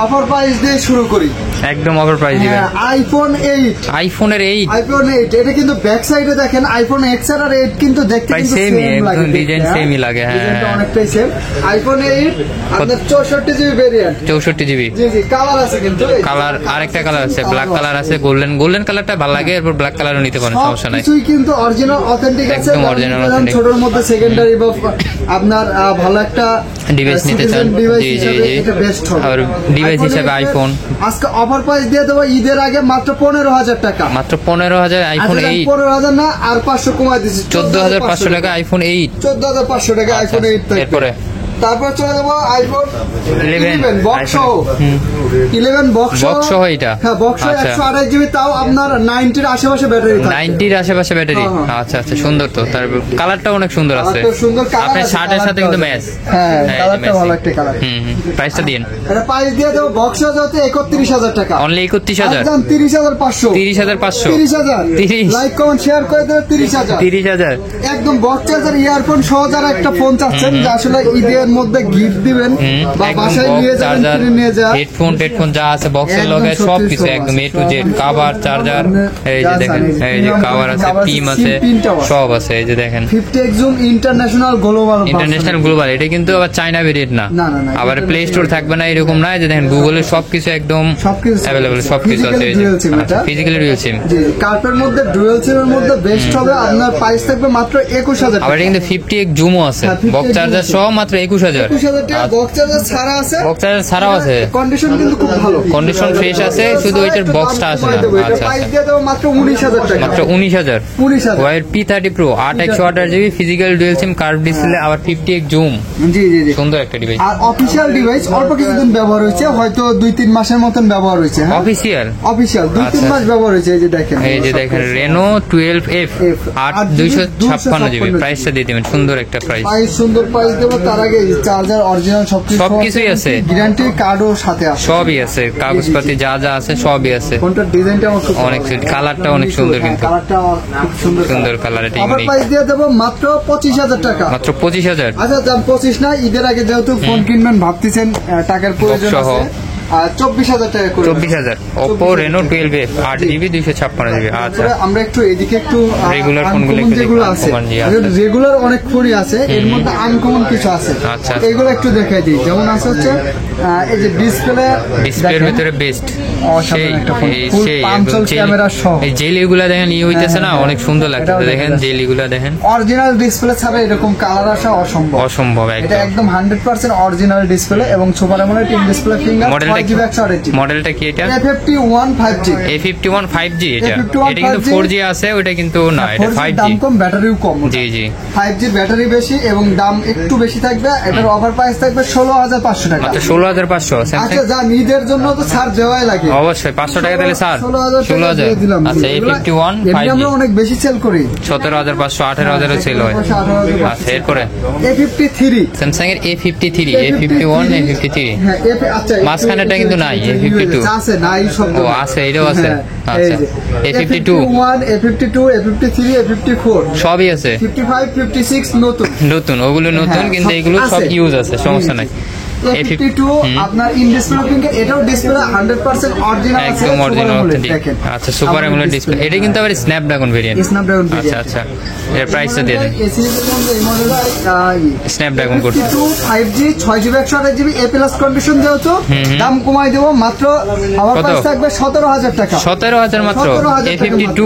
Offer price দিয়ে শুরু করি, একদম অফার প্রাইস দিবেন। আইফোনের 8 8 এটা কিন্তু ব্যাক সাইডে দেখেন আইফোন এক্স আর 8 কিন্তু দেখতে প্রায় কিন্তু সেম লাগে, ডিজাইন সেমই লাগে। হ্যাঁ, ডিজাইনটা অনেকটাই সেম। আইফোন 8 আপনার 64 জিবি ভেরিয়েন্ট, 64 জিবি। জি জি, কালার আছে কিন্তু কালার আরেকটা কালার আছে, ব্ল্যাক কালার আছে, গোল্ডেন কালারটা ভালো লাগে, এরপর ব্ল্যাক কালারও নিতে পারেন, সমস্যা নাই। কিছুই কিন্তু অরিজিনাল অথেন্টিক আছে, একদম অরিজিনাল অথেন্টিক। ছোটর মধ্যে সেকেন্ডারি বা আপনার ভালো একটা ডিভাইস নিতে চান, জি জি জি, এটা বেস্ট হবে। আর ডিভাইস হিসেবে আইফোন আজকে অফার প্রাইস দিয়ে দেবো ঈদের আগে মাত্র 15,000 টাকা, মাত্র 15,000 আইফোন 8। 15,000 না, আর 500 কমাই দিচ্ছি, 14,500 টাকা আইফোন 8। 14,500 টাকা আইফোন 8 থাকবে। এরপরে তারপর চলে যাবো আইফোন 11 বক্স সহ, 11 বক্স সহ এটা। হ্যাঁ, বক্স সহ 128 জিবি, তাও আপনার 90 এর আশেপাশে ব্যাটারি থাকে, 90 এর আশেপাশে ব্যাটারি। আচ্ছা আচ্ছা, সুন্দর তো, তার কালারটা অনেক সুন্দর আছে, সুন্দর কালার, আপনার শার্টের সাথে কিন্তু ম্যাচ। হ্যাঁ, কালারটা ভালো একটা কালার। প্রাইসটা দিন। এটা প্রাইস দিয়ে দেবো বক্স সহ হচ্ছে 31,000 টাকা, অনলি 31,000। একদম 30,500, 30,500, 30,000 লাইক কমেন্ট শেয়ার করে দেবে, 30,000 30,000 একদম বক্স চার্জার ইয়ারফোন সহ যারা একটা ফোন চাচ্ছেন যে আসলে ঈদের মধ্যে গিফট দিবেন বা বাসায় নিয়ে যাবেন, কিনে নিয়ে যান, হেডফোন যা আছে বক্সের লগে সবকিছু একদম A to Z, cover, charger, এই যে দেখেন, এই যে কভার আছে, পিন আছে, সব আছে, এই যে দেখেন 50x জুম ইন্টারন্যাশনাল গ্লোবাল। এটা কিন্তু আবার চায়না ভেরিয়েন্ট না, আবার প্লে স্টোর থাকবে না এরকম না, যে দেখেন গুগলের সবকিছু একদম অ্যাভেলেবল, সবকিছু আছে। ফিজিক্যালি রিয়েল সিম, কার্পের মধ্যে ডুয়াল সিমের মধ্যে বেস্ট হবে। আপনার প্রাইস থাকবে মাত্র 21,000 টাকা। আবার কিন্তু 50x জুমও আছে, বক্স চার্জার সহ মাত্র 21,000 টাকা। বক্স চার্জার ছাড়া আছে, বক্স চার্জার ছাড়াও আছে, কন্ডিশন কিন্তু খুব ভালো, কন্ডিশন ফ্রেশ আছে, শুধু ওইটার বক্সটা আছে না। আচ্ছা, প্রাইস দিয়ে দেবো মাত্র 19,000 টাকা, মাত্র 19,000। 19,000 Huawei P30 Pro 8 GB physical dual SIM, curve display, আবার 50x জুম। জি জি জি, সুন্দর একটা ডিভাইস। আর অফিশিয়াল ডিভাইস অল্প কিছুদিন ব্যবহার হয়েছে, হয়তো 2-3 মাসের মতন ব্যবহার হয়েছে। অফিশিয়াল 2-3 মাস ব্যবহার হয়েছে। এই যে দেখেন Reno 12F 8 জিবি। প্রাইসটা দিয়ে দিবেন, সুন্দর একটা প্রাইস, সুন্দর প্রাইস দেবো। তার আগে চার্জার অরিজিনাল সবকিছুই আছে, গ্যারান্টি কার্ডও সাথে আছে, সবই আছে, কাগজপাতি যা যা আছে সবই আছে। কোনটার ডিজাইনটা আমার খুব অনেক কালারটা অনেক সুন্দর, কিন্তু কালারটা খুব সুন্দর কালার। এটা অফার প্রাইস দিয়ে দেবো মাত্র 25,000 টাকা, মাত্র 25,000। আচ্ছা দাম 25 না, ঈদের আগে যেহেতু ফোন কিনবেন ভাবতেছেন টাকার প্রয়োজন আছে, 24,000 টাকা করে। 24,000 Oppo Reno 12F 8 GB 256 GB. আচ্ছা, আমরা একটু এদিকে একটু রেগুলার ফোনগুলো যেগুলো আছে, রেগুলার অনেক ফোনই আছে, এর মধ্যে আনকমন কিছু আছে, আচ্ছা এগুলো একটু দেখাই দিই। যেমন আছে হচ্ছে এই যে ডিসপ্লের ভিতরে বেস্ট, সেই ক্যামেরা সহ এই জেলিগুলা দেখেন, হইতেছে না, অনেক সুন্দর লাগতেছে, দেখেন জেলিগুলা দেখেন। অরিজিনাল ডিসপ্লে ছাড়া এরকম কালার আসা অসম্ভব, এটা একদম 100% অরিজিনাল ডিসপ্লে এবং super AMOLED in display finger. মডেলটা কি এটা? A51 5G। A51 5G। এটা কিন্তু 4G আছে, ওটা কিন্তু না, এটা 5G। দাম কম, ব্যাটারিও কম। জি জি, 5G ব্যাটারি বেশি এবং দাম একটু বেশি থাকবে। এটার অফার প্রাইস থাকবে 16,500 টাকা, মাত্র 16,500। আচ্ছা, যা ঈদের জন্য তো ছাড় দেওয়াই লাগে, অবশ্যই 500 টাকা দিলে ছাড়, 16,000 দিলাম। আচ্ছা, A51 5G আমরা অনেক বেশি সেল করি, 17,500 18,000 সেল হয়। আচ্ছা, এরপরে A53, স্যামসাং এর A53, A51, A53। হ্যাঁ, আচ্ছা, মাঝখানেটা কিন্তু নাই, A52 আছে, নাই সব আছে, এটাও আছে। আচ্ছা, A52, A52, A53, A54 সবই আছে। 55, 56 নতুন, ওগুলো নতুন, কিন্তু এগুলো সব ইউজ আছে, সমস্যা নাই। A52 আপনার ইন ডিসপ্লে ফিঙ্গার, এটাও ডিসপ্লে 100% অরিজিনাল আছে, একদম অরিজিনাল অথেন্টিক। দেখেন, আচ্ছা, সুপার অ্যামোলেড ডিসপ্লে, এটা কিন্তু আবার স্ন্যাপড্রাগন ভেরিয়েন্ট। আচ্ছা আচ্ছা, এর প্রাইসটা দিয়ে দেন। এই মডেলটা Snapdragon code 5G 6GB 128GB A+ condition, যেহেতু দাম কমাই দেব, মাত্র আমার প্রাইস থাকবে 17,000 টাকা, 17,000 মাত্র। A52।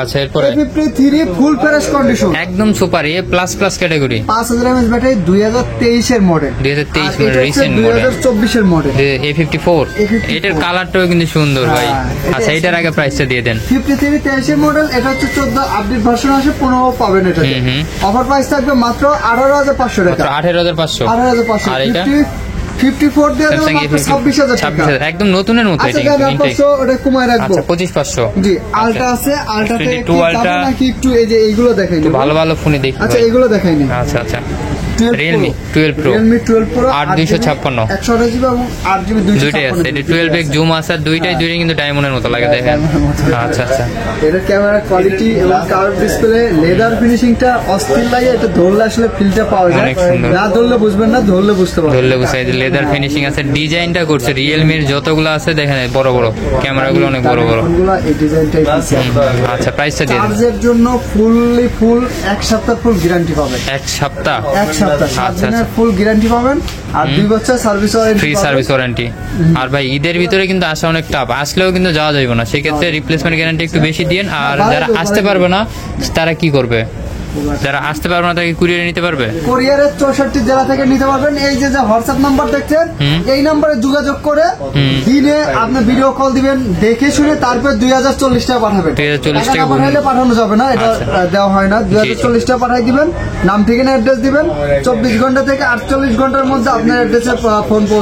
আচ্ছা, এরপরে A53 ফুল ফ্রেশ কন্ডিশন, একদম super A++ category, 5000 mAh battery, 2023 এর মডেল, 2023 রিসেন্ট মডেল, 2024 এর মডেল। A54 এটার কালারটাও কিন্তু সুন্দর ভাই। আচ্ছা, এটার আগে প্রাইসটা দিয়ে দেন। 53 23 এর মডেল, এটা হচ্ছে 14 আপডেট ভার্সন আসে, 15 পাবেন। এটা অফার প্রাইস থাকবে মাত্র 18,500 টাকা, 18,500। আর এটা 54 দিয়ে দেব মাত্র 26,000 টাকা, একদম নতুনের মতো। এটা ওটা কমায় রাখবো। আচ্ছা, 25,500। জি, আলটা আছে, আলটাতে একটু আলটা নাকি একটু এই যে এইগুলো দেখাইনি, ভালো ভালো ফোনে দেখি। আচ্ছা, এইগুলো দেখাইনি। আচ্ছা আচ্ছা, রিয়েলমি 12 প্রো রিয়েলমি 12 প্রো 8256 128 এবং 8GB দুইটাই আছে, এটা 12x জুম আছে, দুইটাই কিন্তু ডায়মন্ডের মতো লাগে দেখেন। আচ্ছা আচ্ছা, এটা ক্যামেরা কোয়ালিটি এবং কার্ভ ডিসপ্লে, লেদার ফিনিশিংটা অস্থির লাগে। এটা ধরলে আসলে ফিলটা পাওয়া যায়, অনেক সুন্দর। না ধরলে বুঝবেন না, ধরলে বুঝতে পারবেন। ধরলে বুঝতে হয়, লেদার ফিনিশিং আছে, ডিজাইনটা করছে রিয়েলমির যতগুলো আছে দেখেন বড় বড় ক্যামেরাগুলো অনেক বড় বড়। ফোনগুলো এই ডিজাইনটাই দিয়েছে। আচ্ছা, প্রাইসটা দিয়ে দিন। চার্জের জন্য ফুল 1 সপ্তাহ ফুল গ্যারান্টি পাবেন। 1 সপ্তাহ 1 সপ্তাহ 7 আচ্ছা, দিনের আচ্ছা। ফুল গ্যারান্টি পাবেন, আর 2 বছর service warranty, free service warranty. আর ভাই ঈদের ভিতরে কিন্তু আসা অনেক টাফ, আসলেও কিন্তু যাওয়া যাবে না, সেক্ষেত্রে রিপ্লেসমেন্ট গ্যারান্টি একটু বেশি দিন। আর যারা আসতে পারবে না তারা কি করবে? যারা আসতে পারবে না তারা কুরিয়ারে নিতে পারবে? কোরিয়ারের 64 জেলা থেকে নিতে পারবেন। এই যে হোয়াটসঅ্যাপ নাম্বার দেখছেন, এই নাম্বারে যোগাযোগ করে দিনে আপনি ভিডিও কল দিবেন, দেখে শুনে তারপর 2040 টাকা পাঠাবেন। 2040 টাকা টাকা পাঠাইলে পাঠানো যাবে না, এটা আচ্ছা। দেওয়া হয় না। 2040 টাকা পাঠাই দিবেন, নাম ঠিকানা অ্যাড্রেস দিবেন, 24 ঘন্টা থেকে 48 ঘন্টার মধ্যে আপনার অ্যাড্রেসে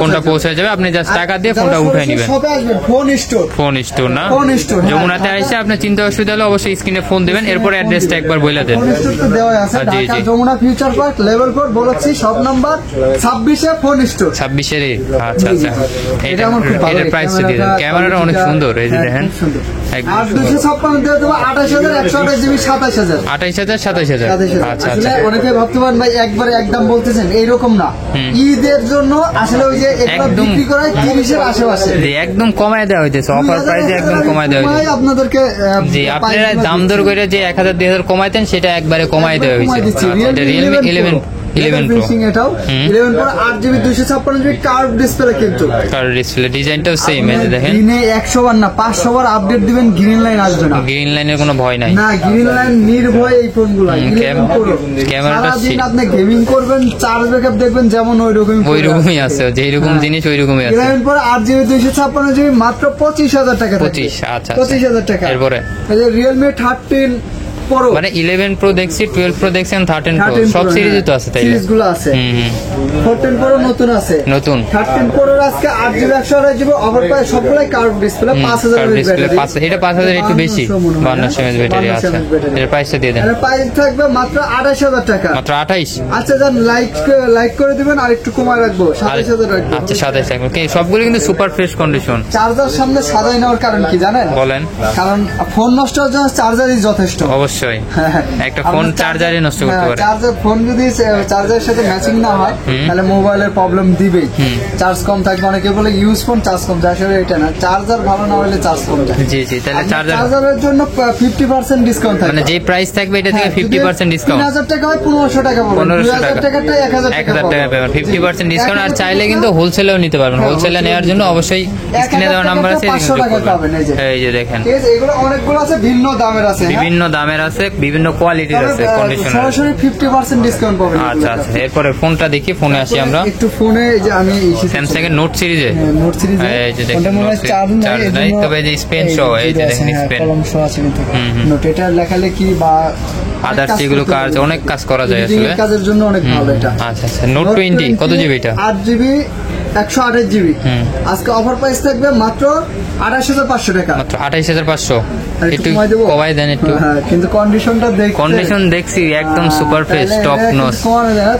ফোনটা পৌঁছে যাবে, আপনি জাস্ট টাকা দিয়ে ফোনটা উঠাই নেবেন। সবে আসবেন ফোন স্টোর, ফোন স্টোর না, ফোন স্টোর যমুনাতে এসে আপনার চিন্তা অসুবিধা হলে অবশ্যই স্ক্রিনে ফোন দিবেন, এরপর অ্যাড্রেসটা একবার বলে দেন। ফোন স্টোর তো দেওয়া আছে, জি, ঢাকা জি। যমুনা ফিউচার পার্ক লেভেল 4 বলেছি, সব নাম্বার 26 ফোন স্টোর। 26 আচ্ছা আচ্ছা, এটা আমার খুব ভালো এটার প্রাইসটা দিয়ে দেন। ক্যামেরাটা অনেক সুন্দর, এই যে দেখেন একদম আর 256 দিয়ে দেবো 28128GB 27000। 28000 27000 আচ্ছা আসলে আচ্ছা, অনেকে ভাবতে পারেন ভাই একবারে একদম বলতেছেন, এইরকম না। ঈদের জন্য আসলে ওই যে এগুলো একদম। বিক্রি করায় 30-এর আশেপাশে, জি একদম কমায় দেওয়া হইতেছে, অফার প্রাইসে একদম কমায় দেওয়া হইতেছে। আপনাদেরকে জি, আপনারা দাম দর করে যে 1000 2000 কমাইতেন সেটা একবারে কমায় দেওয়া হয়েছে। এটা রিয়েলমি 11 প্রো, এটাও 11 pro 8GB 256GB curve display, কিন্তু কার ডিসপ্লে ডিজাইনটাও সেম, এই যে দেখেন দিনে 100 বার না 500 বার আপডেট দিবেন, গ্রিন লাইন আসবে না। গ্রিন লাইনের কোনো ভয় নাই। না, গ্রিন লাইন নির্ভয় এই ফোনগুলো। ক্যামেরাটা সারাদিন আপনি গেমিং করবেন, চার্জ ব্যাকআপ দেখবেন যেমন ওই রকমই আছে, যেই রকম জিনিস ওই রকমই আছে। 11 পরে 8GB 256GB মাত্র 25000 টাকা। 25 আচ্ছা 25000 টাকা। এরপরে এই যে রিয়েলমি 13 প্রো, মানে 11 প্রো দেখছি, 12 প্রো দেখছি, 13 প্রো সব সিরিজই তো আছে, তাইলে সিরিজগুলো আছে। 14 প্রো নতুন আছে, নতুন 13 প্রোর আজকে 8GB 128GB অফার পায়, সবগুলাই কার্ভ ডিসপ্লে, 5000 এর ডিসপ্লে ব্যাটারি। 5 এটা 5000 একটু বেশি, 52 এমএএইচ ব্যাটারি আছে। এর প্রাইসটা দিয়ে দেন। এর প্রাইস থাকবে মাত্র 28000 টাকা। মাত্র 28। আচ্ছা যান, লাইক করে দিবেন, আর একটু কমায় রাখবো, 27000 রাখবো। আচ্ছা 27 টাকা, সবগুলো কিন্তু সুপার ফ্রেশ কন্ডিশন। চার্জার সামনে সাজাই নেওয়ার কারণ কি জানেন? বলেন। কারণ ফোন নষ্ট হওয়ার জন্য চার্জারই যথেষ্ট। অবশ্যই একটা ফোন চার্জারই নষ্ট করতে পারে। চার্জার ফোন যদি চার্জারের সাথে ম্যাচিং না হয় তাহলে মোবাইলের প্রবলেম দিবেই। চার্জ কম থাকবে, অনেকে বলে ইউজ ফোন চার্জ কম যায়, আসলে এটা না, চার্জার ভালো না হলে চার্জ কম যায়। জি জি, তাহলে চার্জারের জন্য 50% ডিসকাউন্ট থাকবে, মানে যে প্রাইস থাকবে এটা থেকে 50% ডিসকাউন্ট। 3000 টাকা হয় 1500 টাকা পড়বে, 1500 টাকা 1000 টাকা 1000 টাকা পাবেন, 50% ডিসকাউন্ট। আর চাইলে কিন্তু হোলসেলেও নিতে পারবেন, হোলসেলে নেওয়ার জন্য অবশ্যই স্ক্রিনে দেওয়া নাম্বার আছে, 500 টাকা পাবেন। এই যে দেখেন, ঠিক আছে, এগুলো অনেকগুলো আছে, ভিন্ন দামের আছে, বিভিন্ন দামের আছে, বিভিন্ন কোয়ালিটির আছে, কন্ডিশনার। সরাসরি 50% ডিসকাউন্ট পাবেন। আচ্ছা আচ্ছা, এরপরে ফোনটা দেখি, ফোনে আসি আমরা। একটু ফোনে যে আমি স্যামসাং এর নোট সিরিজে, নোট সিরিজে এই যে দেখেন চার্জ নাই, তবে এই যে স্পেন সহ, এই যে দেখেন স্পেন কলম সহ আছে কিন্তু নোট, এটা লেখালেখি বা আদার্স যেগুলো কাজ, অনেক কাজ করা যায় আসলে, কাজের জন্য অনেক ভালো এটা। আচ্ছা আচ্ছা, নোট 20 কত জিবি এটা? 8GB 128GB। আজকে অফার প্রাইস থাকবে মাত্র 28500 টাকা। মাত্র 28500। একটু কমাই দেবো? কমাই দেন একটু। হ্যাঁ, কিন্তু কন্ডিশনটা দেখতে, কন্ডিশন দেখছি একদম super fresh, top notch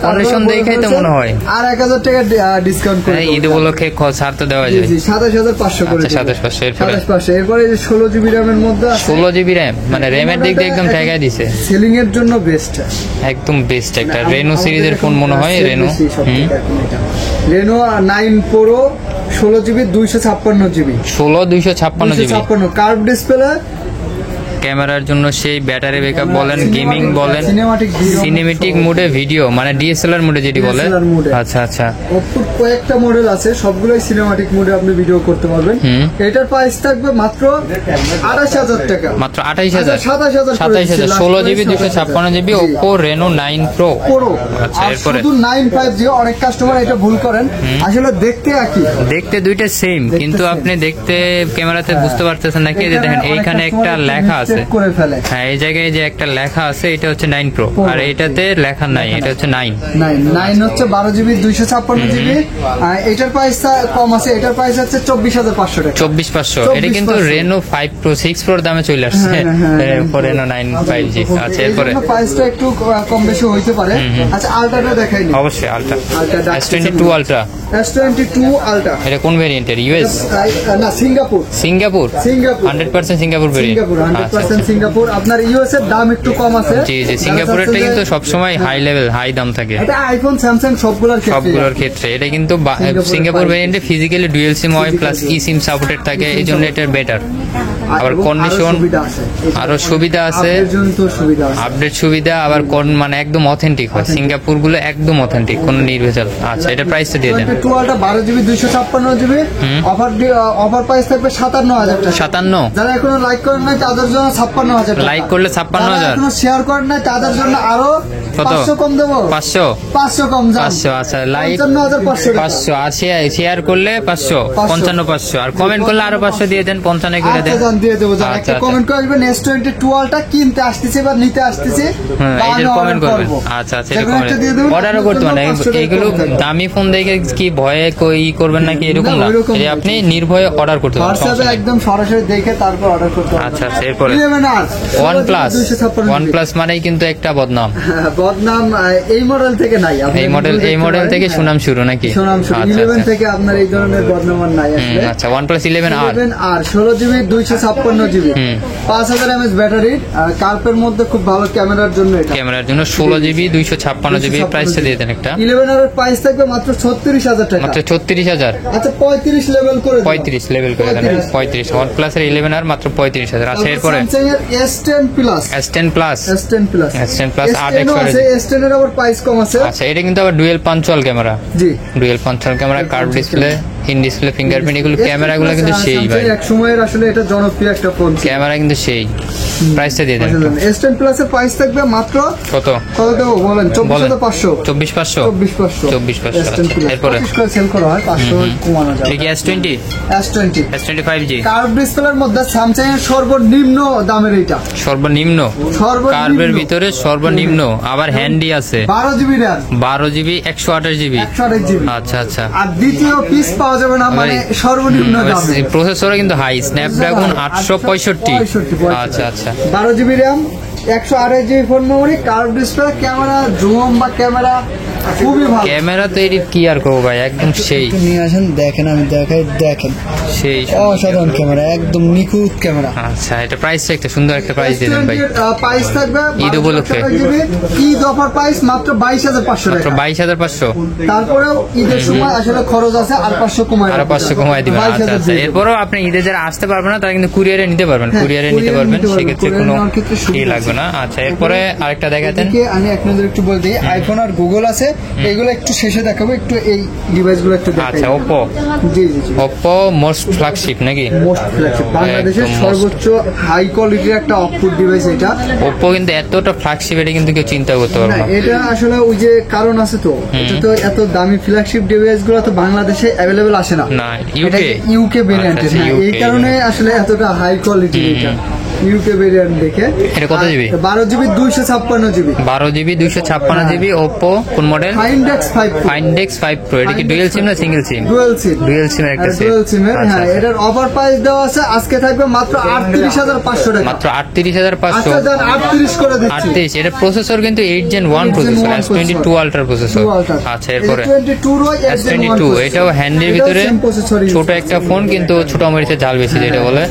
condition দেখেই তো মনে হয়। আর 1000 টাকা ডিসকাউন্ট করে ঈদ উপলক্ষে ছাড় তো দেওয়া যায়। 27500 করে। আচ্ছা 27500। এরপরে 27500, এরপরে 16GB র্যামের মধ্যে আছে, 16GB র্যাম, মানে র্যামের দিক দিয়ে একদম ঠেকাই দিছে, সেলিং এর জন্য বেস্ট, একদম বেস্ট একটা রেনো সিরিজের ফোন মনে হয়, Reno. Reno 9 pro 16GB 256GB 256GB curve display, ক্যামেরার জন্য সেই ব্যাটারি ব্যাকআপ বলেন, গেমিং বলেন, সিনেমেটিক মোডে ভিডিও, মানে ডিএসএলআর মোডে যেটি বলে। DSLR মোডে। আচ্ছা আচ্ছা, ওপ্পোর কয়েকটা মডেল আছে, সবগুলোই সিনেমাটিক মোডে আপনি ভিডিও করতে পারবেন। এটার প্রাইস থাকবে মাত্র 28000 টাকা। মাত্র 28000 27000 27000 16GB 256GB Oppo Reno 9 Pro। আচ্ছা, আর এরপরে শুধু 950, অনেক কাস্টমার এটা ভুল করেন, আসলে দেখতে একই, দেখতে দুইটা সেম, কিন্তু আপনি দেখতে ক্যামেরাতে বুঝতে পারতেছেন নাকি? এই যে দেখেন এইখানে একটা লেখা আছে আছে চেক করে ফেলে। হ্যাঁ, এই জায়গায় যে একটা লেখা আছে এটা হচ্ছে 9 প্রো, আর এটাতে লেখা নাই, এটা হচ্ছে 9 হচ্ছে 12GB 256GB। এটার প্রাইস কম আছে, এটার প্রাইস হচ্ছে 24,500 টাকা। 24,500। এটা কিন্তু রেনো 5 প্রো 6 প্রোর দামে চলে আসছে, রেনো 9 5G। আচ্ছা, এরপরে প্রাইসটা একটু কম বেশি হইতে পারে। আচ্ছা, আলট্রাটা দেখাই নি। অবশ্যই ultra S22 ultra. S22 ultra এটা কোন ভেরিয়েন্টের? ইউএস না, সিঙ্গাপুর। 100% Singapore variant. 100% সিঙ্গাপুর। আপনার ইউএস এর দাম একটু কম আছে। জি জি, সিঙ্গাপুরেরটা কিন্তু সবসময় হাই লেভেল, হাই দাম থাকে এটা আইফোন, স্যামসাং সবগুলোর ক্ষেত্রে। এটা কিন্তু সিঙ্গাপুর ভেরিয়েন্টে ফিজিক্যালি ডুয়াল সিম হয় প্লাস ই সিম সাপোর্টেড থাকে, এই জন্য এটা বেটার। আবার কন্ডিশন আরো সুবিধা আছে, আপডেট সুবিধা, আবার মানে একদম অথেন্টিক হয়। সিঙ্গাপুর গুলো একদম অথেন্টিক, কোনো নির্ভেজাল। আচ্ছা, এটা প্রাইসটা দিয়ে দেন। 12GB 256GB অফার প্রাইস থাকবে 57,000 টাকা। 57? যারা এখনো লাইক করেন নাই তাদের জন্য 56,000 টাকা। লাইক করলে 56,000। এখনো শেয়ার করেন নাই তাদের জন্য আরো 500 কম দেবো। 500 কম যান। 500। আচ্ছা, লাইক 55,500 টাকা। 500, আর শেয়ার করলে 500, 55,500, আর কমেন্ট করলে আরো 500 দিয়ে দেন, 55 করে দেন। আচ্ছা, জান দিয়ে দেবো। জান আচ্ছা, একটা কমেন্ট করে আসবেন S22 আলটা কিনতে আসতেছে বা নিতে আসতেছে, এইটার কমেন্ট করবেন। আচ্ছা আচ্ছা, এটা কমেন্ট অর্ডারও করতে মানে এইগুলো দামি ফোন দেখে কি ভয়ে কই করবেন নাকি এরকম না, এই আপনি নির্ভয়ে অর্ডার করতে পারেন, হোয়াটসঅ্যাপে একদম সরাসরি দেখে তারপর অর্ডার করতে পারবেন। আচ্ছা, এরপরে OnePlus মানেই কিন্তু একটা বদনাম। বদনাম এই মডেল থেকে নাই, এই মডেল থেকে সুনাম শুরু নাকি? সুনাম শুরু 11 থেকে আপনার এই ধরনের বদনাম আর নাই আসলে। আচ্ছা, OnePlus 11R 16GB 256GB 5000 mAh battery, কার্পের মধ্যে খুব ভালো ক্যামেরার জন্য। এটা ক্যামেরার জন্য 16GB 256GB। প্রাইসটা দিয়ে দেন একটা। 11R এর প্রাইস থাকবে মাত্র 36,000 টাকা। মাত্র 36,000? আচ্ছা, 35 লেভেল করে দেন। 35 লেভেল করে দেন। 35 OnePlus এর 11R মাত্র 35,000। আচ্ছা, এরপরে স্যামসাং এর S10 Plus S10 Plus 8x আছে। S10 এর আবার প্রাইস কম আছে। আচ্ছা, এটা কিন্তু আবার dual punctual camera. G, dual punctual camera, curve display, in display fingerprint, এগুলো ক্যামেরাগুলো কিন্তু সেই ভাই, এক সময়ের আসলে এটা জনপ্রিয় একটা ফোন, ক্যামেরা কিন্তু সেই। প্রাইসটা দিয়ে দেন। S10 Plus এর প্রাইস থাকবে মাত্র কত দেবো বলেন? 24,500। 24,500। 24,500। এরপরে সেল করা হয় 500 কমানো যায়। কি S20 S25G কার্ভ ডিসপ্লের মধ্যে স্যামসাং এর সর্বনিম্ন দামের এটা, সর্বনিম্ন কার্ভের ভিতরে সর্বনিম্ন, আবার হ্যান্ডি আছে 12GB RAM 12GB 128GB। আচ্ছা আচ্ছা, আর দ্বিতীয় পিস পাওয়া যাবে না, মানে সর্বনিম্ন দামে। প্রসেসরে কিন্তু হাই, স্ন্যাপড্রাগন 865। আচ্ছা আচ্ছা, 12GB RAM 128GB phone memory, curve display, camera zoom বা ক্যামেরা খুবই ভালো। ক্যামেরা তো এর কি আর করবো ভাই, একদম সেই। নিয়ে আসেন, দেখেন, আমি দেখাই, দেখেন সেই অসাধারণ ক্যামেরা, একদম নিখুঁত ক্যামেরা। আচ্ছা, এটা প্রাইসটা একটা সুন্দর একটা প্রাইস দিয়ে দেন ভাই। প্রাইস থাকবে ঈদ উপলক্ষে, ঈদ অফার প্রাইস মাত্র 22,500 টাকা। মাত্র 22,500। তারপরেও ঈদের সময় আসলে খরচ আছে, আর 500 কমায় দিবেন। আচ্ছা আচ্ছা, এরপরও আপনি ঈদে যারা আসতে পারবেন না তারা কিন্তু কুরিয়ারে নিতে পারবেন, সেক্ষেত্রে কোনো ই লাগবে না। আচ্ছা, এরপরে আরেকটা দেখাতেন। আমি এক নজর একটু বলে দিই, আইফোন আর গুগল আছে, এগুলো একটু শেষে দেখাবো, একটু এই ডিভাইসগুলো একটু দেখাই। আচ্ছা, ওপো। জি, ওপো মোস্ট ফ্ল্যাগশিপ নাকি? মোস্ট ফ্ল্যাগশিপ, বাংলাদেশের সর্বোচ্চ হাই কোয়ালিটির একটা আউটপুট ডিভাইস এটা। ওপো কিন্তু এতটা ফ্ল্যাগশিপ, এটা কিন্তু কেউ চিন্তা করতে পারবে না। এটা আসলে ওই যে কারণ আছে তো, এটা তো এত দামি ফ্ল্যাগশিপ ডিভাইস গুলো তো বাংলাদেশে অ্যাভেলেবেল আসে না। ইউকে ভেরিয়েন্টের, এই কারণে আসলে এতটা হাই কোয়ালিটির এটা। ইউকে ভেরিয়েন্ট দেখে। এটা কত GB? 12GB 256GB। 12GB 256GB Oppo কোন মডেল? Find X 5 pro. এটা কি ডুয়াল সিম না সিঙ্গেল সিম? ডুয়াল সিম এর একটা ডুয়াল সিমের। হ্যাঁ, এটার অফার প্রাইস দেওয়া আছে, আজকে থাকবে মাত্র 38,500 টাকা। মাত্র 38,500। আচ্ছা, 38 করে দিচ্ছি। 38। এটা প্রসেসর কিন্তু 8 Gen 1 processor, S22 ultra processor. আচ্ছা, এরপরে S22, এটাও হ্যান্ডির ভিতরে ছোট একটা ফোন, কিন্তু ছোট মরিচে জাল বেশি যেটা বলে,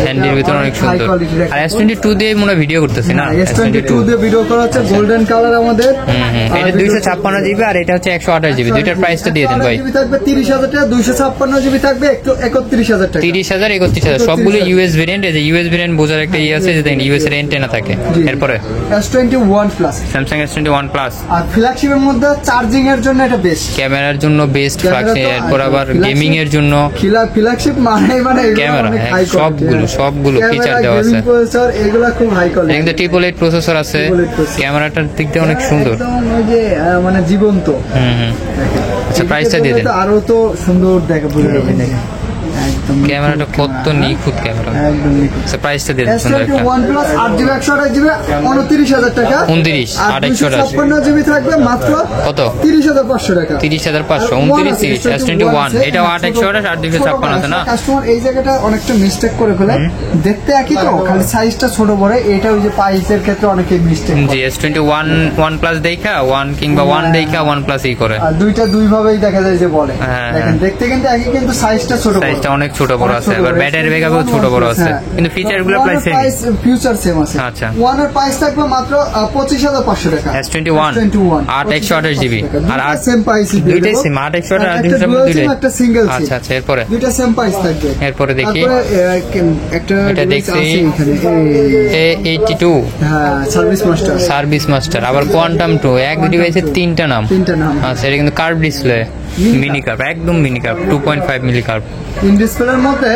হ্যান্ডির ভিতরে অনেক সুন্দর। আর S22 দিয়ে মনে ভিডিও করতেছি না, S22 দিয়ে ভিডিও করা হচ্ছে, গোল্ডেন কালার আমাদের। এটা 256GB আর এটা হচ্ছে 128GB। দুইটার প্রাইসটা দিয়ে দেন ভাই। 30,000 টাকা, 256GB থাকবে 31,000 টাকা। 30,000 31,000 সবগুলো ইউএস ভেরিয়েন্ট। এই যে ইউএস ভেরিয়েন্ট বোঝার একটা আছে, যে দেখেন ইউএস এর এন্টেনা থাকে। এরপরে S21 Plus, Samsung S21 Plus। আর ফ্ল্যাগশিপের মধ্যে চার্জিং এর জন্য এটা বেস্ট, ক্যামেরার জন্য বেস্ট ফ্ল্যাগশিপ, এরপর আবার গেমিং এর জন্য ফ্ল্যাগশিপ মানে ক্যামেরা, সবগুলো ফিচার দেওয়া আছে। প্রসেসর এগুলা খুব হাই কোয়ালিটি, কিন্তু 888 প্রসেসর আছে, ক্যামেরাটার দিক দিয়ে অনেক সুন্দর, ওই যে মানে জীবন্ত। আচ্ছা, প্রাইসটা দিয়ে দেন। আরো তো সুন্দর দেখা বুঝে যাবে। একদম ক্যামেরাটা কত নিখুঁত ক্যামেরা। একদম নিখুঁত। প্রাইসটা দিয়ে দেন সুন্দর একটা। S21 Plus 8GB 128GB 29,000 টাকা। 29 আর 828 256GB থাকবে মাত্র কত? 30,500 টাকা। 30,500 29 30 S21 এটাও 828 আর 256 আছে না? কাস্টমার এই জায়গাটা অনেকটা মিস্টেক করে ফেলে, দেখতে একই তো, খালি সাইজটা ছোট বড়, এটা ওই যে প্রাইসের ক্ষেত্রে অনেকে মিস্টেক করে। জি S21 OnePlus দেখা 1 কিংবা 1 দেখা OnePlus ই করে। আর দুইটা দুই ভাবেই দেখা যায় যে বলে, হ্যাঁ, দেখেন দেখতে কিন্তু একই, কিন্তু সাইজটা ছোট বড়, সাইজটা অনেক ছোট বড় আছে, এবার ব্যাটারি ব্যাকআপও ছোট বড় আছে, কিন্তু ফিচার গুলো প্রায় সেম। ফিউচার সেম আছে। আচ্ছা। ওয়ান এর প্রাইস থাকবে মাত্র 25,500 টাকা। S21 8/128GB আর সেম প্রাইস, দুইটাই সেম 8/128 আর 256 একটা সিঙ্গেল। আচ্ছা আচ্ছা, এরপরে দুইটা সেম প্রাইস থাকবে। এরপরে দেখি একটা এটা device দেখছি আছে এখানে, A82 হ্যাঁ সার্ভিস মাস্টার। সার্ভিস মাস্টার, আবার কোয়ান্টাম 2, এক ডিভাইসের তিনটা নাম। আচ্ছা, এটা কিন্তু কার্ভ ডিসপ্লে, মিনি কার্ভ, একদম mini curve, 2.5 milli curve. In ডিসপ্লের মধ্যে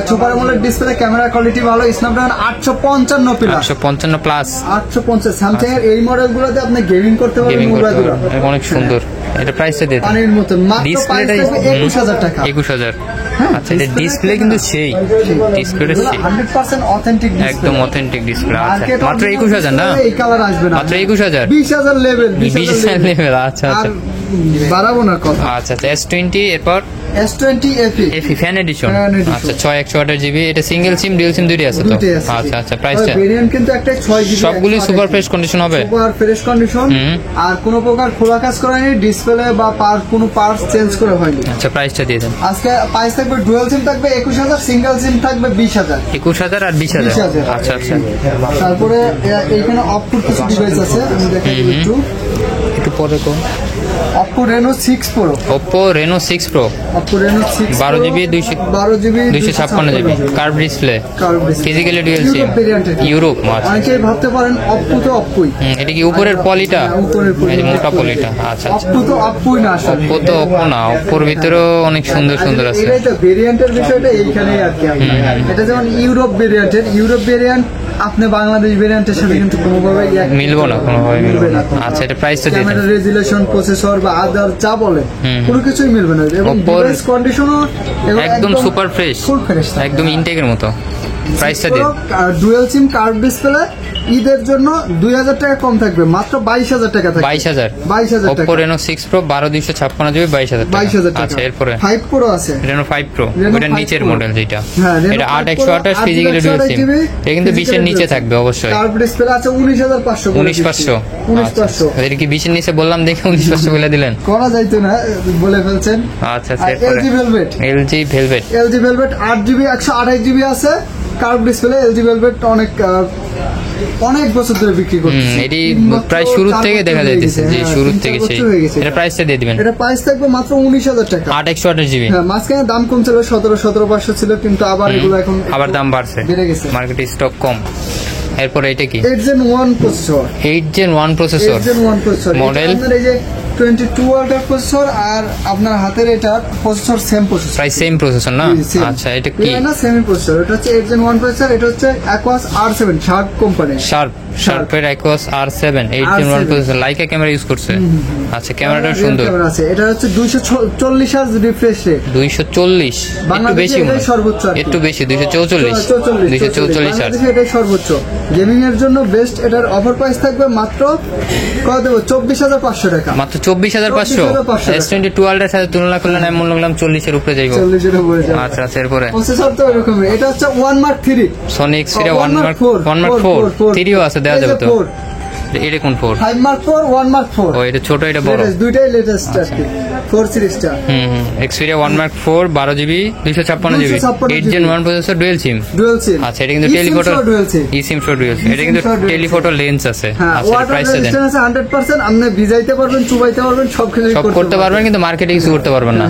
super AMOLED display, camera quality ভালো, স্ন্যাপড্রাগন 855 প্লাস, 855 প্লাস 850। স্যামসাং এর এই মডেলগুলোতে আপনি গেমিং করতে পারবেন, গেমিং করতে মোবাইল পারবেন, এটা অনেক সুন্দর। এটা প্রাইসটা দিয়ে দেন। পানির মতন, মাত্র ডিসপ্লেটাই 21,000 টাকা। 21,000। আচ্ছা, এটা ডিসপ্লে কিন্তু সেই ডিসপ্লেটা সেই 100% অথেন্টিক ডিসপ্লে, একদম অথেন্টিক ডিসপ্লে। আচ্ছা, মাত্র 21,000 না? এই কালার আসবে না, মাত্র 21,000 20,000 লেভেল, 20,000 লেভেল। আচ্ছা আচ্ছা, বাড়াবো না কথা। আচ্ছা আচ্ছা, S20 এরপর S20 FE ফ্যান এডিশন। আচ্ছা, 6/128GB, এটা সিঙ্গেল সিম ডুয়াল সিম দুইটাই আছে তো? দুইটাই আছে। আচ্ছা আচ্ছা, প্রাইসটা ভেরিয়েন্ট কিন্তু একটা 6GB, সবগুলি সুপার ফ্রেশ কন্ডিশন হবে? সুপার ফ্রেশ কন্ডিশন, আর কোনো প্রকার খোলা কাজ করায়নি, ডিসপ্লে বা কোনো পার্টস চেঞ্জ করা হয়নি। আচ্ছা, প্রাইসটা দিয়ে দেন। আজকে প্রাইস থাকবে ডুয়াল সিম থাকবে 21,000, সিঙ্গেল সিম থাকবে 20,000। 21,000 আর 20,000। আচ্ছা আচ্ছা, তারপরে এইখানে অপপুর কিছু ডিভাইস আছে, আমি দেখাই একটু পরে কোন Oppo Reno 6 Pro, Oppo Reno 6 Pro, Oppo Reno 6 12GB 256GB, curve display, physically dual SIM, Europe. অনেকেই ভাবতে পারেন Oppo তো Oppo-ই, এটা কি উপরের পলিটা? উপরের এই যে মোটা পলিটা। আচ্ছা আচ্ছা, Oppo তো Oppo-ই না আসলে, Oppo তো Oppo না, Oppoর ভিতরেও অনেক সুন্দর সুন্দর আছে। এটাই তো ভেরিয়েন্টের বিষয়টা এইখানেই আর কি। এটা যেমন ইউরোপ ভেরিয়েন্ট আপনি বাংলাদেশ ভেরিয়েন্টের সাথে কিন্তু কোনোভাবে মিলবো না, কোনোভাবে মিলবে না। আচ্ছা, এটা প্রাইসটা দিয়ে দেন। ক্যামেরা রেজুলেশন, প্রসেসর বা আদার যা বলে কোনো কিছুই মিলবে না, এবং ডিভাইস কন্ডিশনও একদম সুপার ফ্রেশ, ফুল ফ্রেশ, একদম ইনটেকের মতো। প্রাইসটা দিন। ডুয়াল সিম কার্ভ ডিসপ্লে, ঈদের জন্য 2,000 টাকা কম থাকবে, মাত্র 22,000 টাকা থাকবে। 22,000 টাকা। Oppo Reno 6 Pro 12/256GB 22,000 টাকা। আচ্ছা, এরপরে 5 Pro আছে, Reno 5 Pro, এটা নিচের মডেল যেটা, হ্যাঁ এটা 8/128 ফিজিক্যালি ডুয়াল সিম, এটা কিন্তু 20 এর নিচে থাকবে অবশ্যই। কার্ভ ডিসপ্লে আছে 19,500, 19,500। এটা কি 20 এর নিচে বললাম দেখে 19,500 বলে দিলেন? করা যাইতো না, বলে ফেলছেন। আচ্ছা আচ্ছা, এরপরে LG Velvet 8GB 128GB আছে, কার্ভ ডিসপ্লে। LG Velvet অনেক বছর ধরে বিক্রি করছে, এটি প্রায় শুরু থেকে দেখা যাইতেছে, যে শুরু থেকে সেই। এটা প্রাইসটা দিয়ে দিবেন। এটা প্রাইস থাকবে মাত্র 19,000 টাকা, 8/128GB। হ্যাঁ, মাঝখানে দাম কম ছিল, 17,500 ছিল, কিন্তু আবার এগুলো এখন আবার দাম বাড়ছে, বেড়ে গেছে, মার্কেটে স্টক কম। এরপরে এটা কি? 8 Gen 1 processor, 8 Gen 1 processor, model এই যে 22 ওয়াটের প্রসেসর, আর আপনার হাতের এটা প্রসেসর সেম প্রসেসর, প্রায় সেম প্রসেসর না? আচ্ছা, এটা কি? না, সেম প্রসেসর। এটা হচ্ছে 8 Gen 1 প্রসেসর, এটা হচ্ছে Aquos R7 শার্প কোম্পানি, শার্পের Aquos R7 8 Gen 1 প্রসেসর, লাইকা ক্যামেরা ইউজ করছে। আচ্ছা, ক্যামেরাটা সুন্দর আছে। এটা হচ্ছে 240 হার্জ রিফ্রেশ রেট, 240, একটু বেশি, সর্বোচ্চ একটু বেশি, 244 হার্জ, এটাই সর্বোচ্চ। গেমিং এর জন্য বেস্ট। এটার অফার প্রাইস থাকবে মাত্র কত দেবো, 24,500 টাকা, মাত্র 24,500। S22 এর সাথে তুলনা করলে আমি মনে করলাম 40 এর উপরে যাইব। 40 এর উপরে যাবে। আচ্ছা আচ্ছা, এরপরে প্রসেসর তো এরকমই। এটা হচ্ছে 1 Mark 3, Sony Xperia 1 Mark 4 3ও আছে, দেওয়া যাবে তো? এটা কোন 4? 5 Mark 4, 1 Mark 4। ও, এটা ছোট, এটা বড়, দুইটাই লেটেস্ট আর কি, 4 সিরিজটা। Xperia 1 Mark 4 12GB 256GB 8 Gen 1 processor, dual SIM. আচ্ছা, এটা কিন্তু টেলিফটো eSIM সহ ডুয়াল সিম, এটা কিন্তু টেলিফটো লেন্স আছে। আচ্ছা, প্রাইসটা দেন। 100% আপনি ভিজাইতে পারবেন, চুবাইতে পারবেন, সব করতে পারবেন, কিন্তু মার্কেটে কিছু করতে পারবেন না।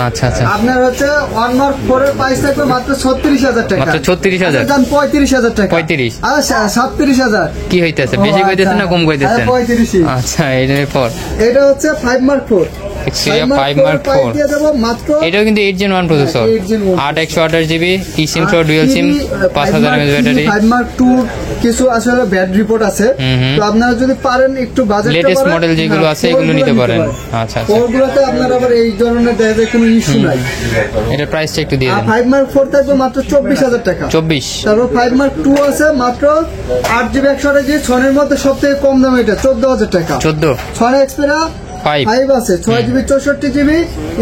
আচ্ছা আচ্ছা, আপনার হচ্ছে 1 Mark 4 এর প্রাইস থাকবে মাত্র 36,000 টাকা, মাত্র 36,000। দাম 35,000 টাকা, 35 আর 37,000 কি হইতেছে? বেশি কইতেছে না কম কইতেছে? 35। আচ্ছা, এরপর এটা হচ্ছে 5 Mark 4, Xperia 5 Mark 4, এটাও কিন্তু 8 Gen 1 প্রসেসর, 8/128GB eSIM সহ dual SIM, 5,000 mAh battery. 5 Mark 2 কিছু আসলে ব্যাড রিপোর্ট আছে, তো আপনারা যদি পারেন একটু বাজেট লেটেস্ট মডেল যেগুলো আছে এগুলো নিতে পারেন। আচ্ছা আচ্ছা, ওগুলোতে আপনার আবার এই ধরনের দেখা যায় কোনো ইস্যু নাই। এটা প্রাইসটা একটু দিয়ে দেন। 5 Mark 4 থাকবে মাত্র 24,000 টাকা। 24। তারপর 5 Mark 2 আছে মাত্র 8GB 128GB, 6 এর মধ্যে সবথেকে কম দাম এটা 14,000 টাকা। 14। 6 এক্সপেরা 5 আছে 6GB 64GB,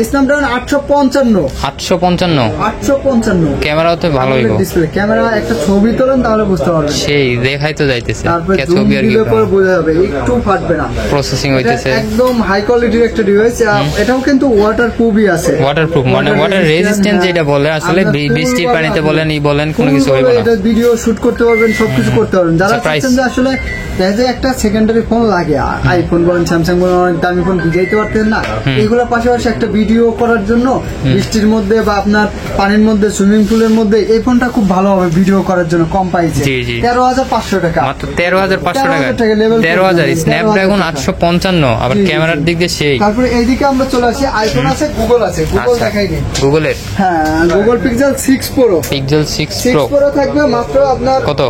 স্ন্যাপড্রাগন 855। 855 ক্যামেরাও তো ভালোই গো। ডিসপ্লে ক্যামেরা একটা ছবি তোলেন তাহলে বুঝতে পারবেন, সেই দেখাই তো যাইতেছে। তারপরে কে ছবি আর কি পরে বোঝা যাবে, একটু ফাটবে না। প্রসেসিং হইতেছে একদম হাই কোয়ালিটির একটা ডিভাইস। এটাও কিন্তু ওয়াটারপ্রুফই আছে। ওয়াটারপ্রুফ মানে ওয়াটার রেজিস্ট্যান্ট যেটা বলে, আসলে বৃষ্টির পানিতে বলেন ই বলেন কোনো কিছু হইবে না। এটা ভিডিও শুট করতে পারবেন, সবকিছু করতে পারবেন। যারা চাচ্ছেন যে আসলে দেখা যায় একটা সেকেন্ডারি ফোন লাগে, আইফোন বলেন স্যামসাং বলেন অনেক দামি ফোন ভিজাইতে পারতেন না, এইগুলোর পাশাপাশি একটা ভিডিও করার জন্য বৃষ্টির মধ্যে বা আপনার পানির মধ্যে সুইমিং পুলের মধ্যে এই ফোনটা খুব ভালো হবে ভিডিও করার জন্য। কম পাইছে 13,500 টাকা, মাত্র 13,500 টাকা। 13,000 স্ন্যাপড্রাগন 855, আবার ক্যামেরার দিক দিয়ে সেই। তারপরে এইদিকে আমরা চলে আসি, আইফোন আছে, গুগল আছে। গুগল দেখাই দিই, গুগলের হ্যাঁ Google pixel 6 Pro। Pixel 6 6 Pro Pro থাকবে মাত্র আপনার কত?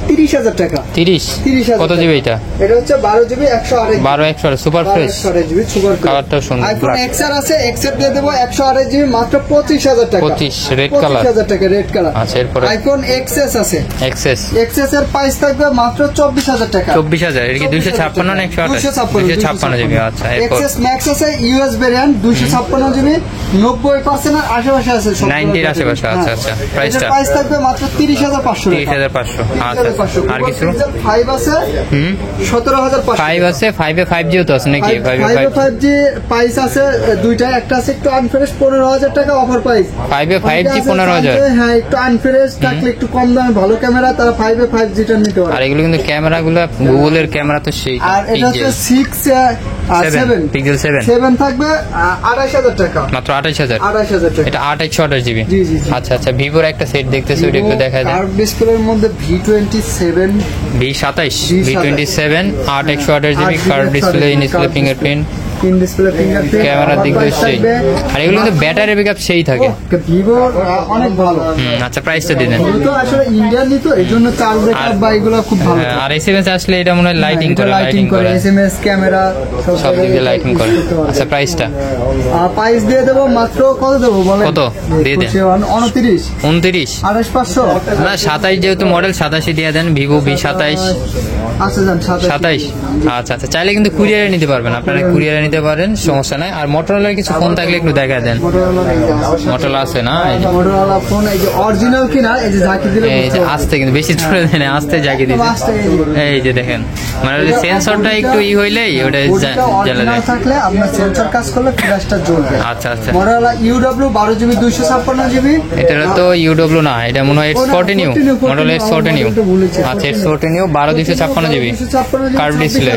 30,000 টাকা। 30,000 কত জিবি এটা? এটা হচ্ছে 12GB 128GB। 12 super fresh, 128GB super fresh. কালারটা সুন্দর। আইফোন XR আছে, XR দিয়ে দেব 128GB মাত্র 25,000 টাকা। 25 রেড কালার। 25,000 টাকা রেড কালার। আচ্ছা, এরপরে আইফোন XS আছে। XS এর প্রাইস থাকবে মাত্র 24,000 টাকা। 24,000 এর কি 256 না 128? 256 জিবি। আচ্ছা, এরপর XS Max আছে ইউএস ভেরিয়েন্ট 256GB, 90% এর আশেপাশে আছে, 90 এর আশেপাশে। আচ্ছা আচ্ছা, প্রাইসটা প্রাইস থাকবে মাত্র 30,500 টাকা। 30,500। আচ্ছা, আর কিছু? 5 আছে 17,500। 5 আছে, 5 এ 5G তো আছে নাকি? 5G প্রাইস আছে দুইটা, একটা আছে একটু আনফ্রেশ 15,000 টাকা অফার প্রাইস। 5 এ 5G 15,000। হ্যাঁ, একটু আনফ্রেশ থাকলে একটু কম দামে ভালো ক্যামেরা, তারা 5 এ 5G টা নিতে পারে। আর এগুলো কিন্তু ক্যামেরাগুলো গুগলের ক্যামেরা তো সেই। আর এটা হচ্ছে 6 আর 7 পিক্সেল 7 থাকবে 28,000 টাকা, মাত্র 28,000। 28,000 টাকা। এটা 128 জিবি। জি জি। আচ্ছা আচ্ছা, ভিভোর একটা সেট দেখতেছি, ওটা একটু দেখা যায়। আর ডিসপ্লের মধ্যে V27 V27 8 GB curve display, in display fingerprint, in display fingerprint, ক্যামেরার দিক দিয়ে সেই। আর এগুলো কিন্তু ব্যাটারি ব্যাকআপ সেই থাকে। ভিভো অনেক ভালো। আচ্ছা, প্রাইসটা দিবেন। তো আসলে ইন্ডিয়ান নি, তো এইজন্য চার্জ ব্যাকআপ বা এগুলো খুব ভালো। আর এসএমএস আসলে এটা মনে হয় লাইটিং করে এসএমএস ক্যামেরা সব দিক দিয়ে লাইটিং করে। আচ্ছা, প্রাইসটা প্রাইস দিয়ে দেব মাত্র কত দেব বলেন? কত দিয়ে দেন? 29 28,500 না 27, যেহেতু মডেল 87 দিয়ে দেন। Vivo V27। আচ্ছা যান 27। আচ্ছা আচ্ছা, চাইলে কিন্তু কুরিয়ারে নিতে পারবেন, আপনারা কুরিয়ারে নিতে পারেন, সমস্যা নাই। আর মোটরোলার কিছু ফোন থাকলে একটু দেখা দেন। মোটরোলা আছে না? মোটরোলা ফোন এই যে অরিজিনাল কিনা, এই যে ঝাঁকি দিলে এই যে আস্তে, কিন্তু বেশি ধরে দেন, আস্তে ঝাঁকি দিন। এই যে দেখেন, মানে ওই সেন্সরটা একটু হইলেই ওটা জ্বালা যায়। থাকলে আপনার সেন্সর কাজ করলে ফ্ল্যাশটা জ্বলবে। আচ্ছা আচ্ছা, মোটরোলা UW 12GB 256GB। এটা তো UW না, এটা মনে হয় X40 new, model X40 new. আচ্ছা, X40 new 12/256GB curve display,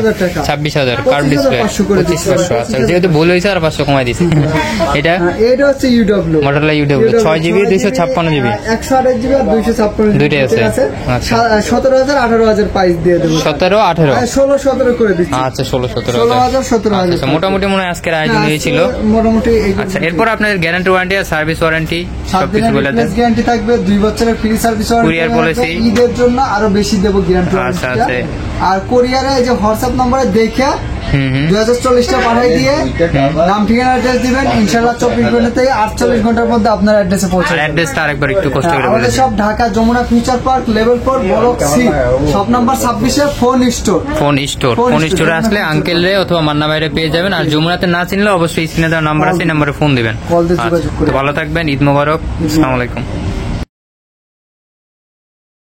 26,000 curve display, 25,500। আচ্ছা, যেহেতু ভুল হয়েছে আর 500 কমাই দিছি। এটা হচ্ছে UW, model UW 6GB 256GB, 128GB আর 256GB দুইটাই আছে। আচ্ছা, 17,000 18,000 প্রাইস দিয়ে দেবো। 17 18 16 17 করে দিচ্ছি। আচ্ছা, 16 17 17,000 আচ্ছা, মোটামুটি মনে হয় আজকের আয়োজন হয়েছিল মোটামুটি। আচ্ছা, এরপর আপনাদের গ্যারান্টি ওয়ারেন্টি আর সার্ভিস ওয়ারেন্টি সবকিছু বলে দেন। গ্যারান্টি থাকবে 2 বছরের free service warranty. Courier policy ঈদের জন্য আরো বেশি দেব গ্যারান্টি ওয়ারেন্টি। আচ্ছা আছে। আর কুরিয়ারে এই যে হোয়াটসঅ্যাপ নম্বরে দেখে 2040 টা পাঠিয়ে দিয়ে নাম ঠিকানা অ্যাড্রেস দিবেন, ইনশাআল্লাহ 24 ঘন্টা থেকে 48 ঘন্টার মধ্যে আপনার অ্যাড্রেসে পৌঁছে যাবে। অ্যাড্রেসটা আরেকবার একটু কষ্ট করে বলে আমাদের সব Dhaka Jamuna future park level 4 block C shop number 26 এ ফোন স্টোরে আসলে আঙ্কেল রে অথবা মান্না ভাইরে পেয়ে যাবেন। আর যমুনাতে না চিনলে অবশ্যই স্ক্রিনে দেওয়া নাম্বার আছে, এই নম্বরে ফোন দিবেন। কল দিয়ে যোগাযোগ করুন। ভালো থাকবেন, ঈদ মোবারক, আসসালামু আলাইকুম।